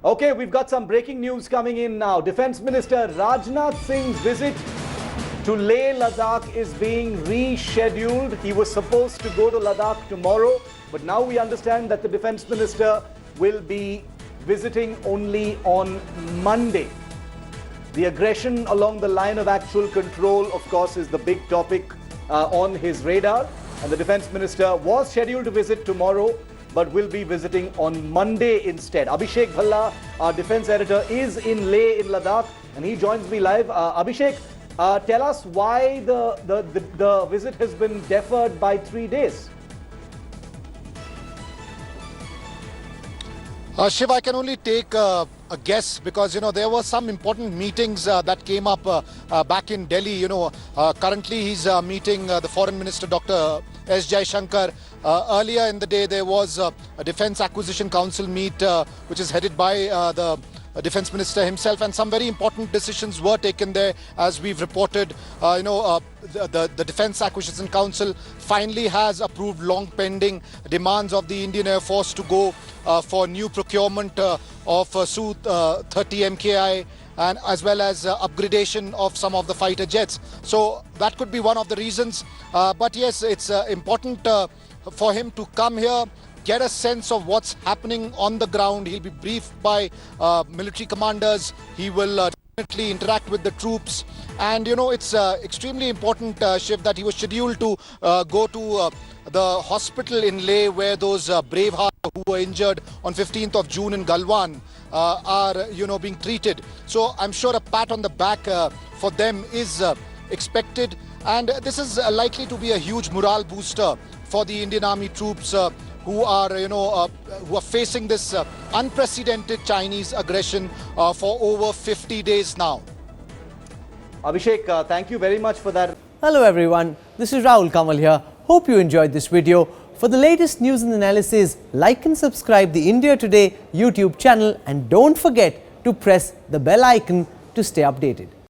Okay, we've got some breaking news coming in now. Defense Minister Rajnath Singh's visit to Leh Ladakh is being rescheduled. He was supposed to go to Ladakh tomorrow, but now we understand that the Defense Minister will be visiting only on Monday. The aggression along the line of actual control, of course, is the big topic on his radar. And the Defense Minister was scheduled to visit tomorrow, but will be visiting on Monday instead. Abhishek Bhalla, our defense editor, is in Leh in Ladakh, and he joins me live. Abhishek, tell us why the visit has been deferred by 3 days. Shiv, I can only take a guess because, there were some important meetings that came up back in Delhi. Currently he's meeting the Foreign Minister, Dr. S. Jaishankar. Earlier in the day, there was a Defence Acquisition Council meet, which is headed by the Defence Minister himself, and some very important decisions were taken there, as we've reported. The Defence Acquisition Council finally has approved long-pending demands of the Indian Air Force to go for new procurement of Su-30 MKI, and as well as upgradation of some of the fighter jets. So that could be one of the reasons. But yes, it's important for him to come here, get a sense of what's happening on the ground. He'll be briefed by military commanders. He will definitely interact with the troops. And, it's extremely important, Shiv, that he was scheduled to go to the hospital in Leh, where those brave hearts who were injured on 15th of June in Galwan are, being treated. So I'm sure a pat on the back for them is expected. And this is likely to be a huge morale booster for the Indian Army troops who are, who are facing this unprecedented Chinese aggression for over 50 days now. Abhishek, thank you very much for that. Hello everyone, this is Rahul Kamal here. Hope you enjoyed this video. For the latest news and analysis, like and subscribe the India Today YouTube channel, and don't forget to press the bell icon to stay updated.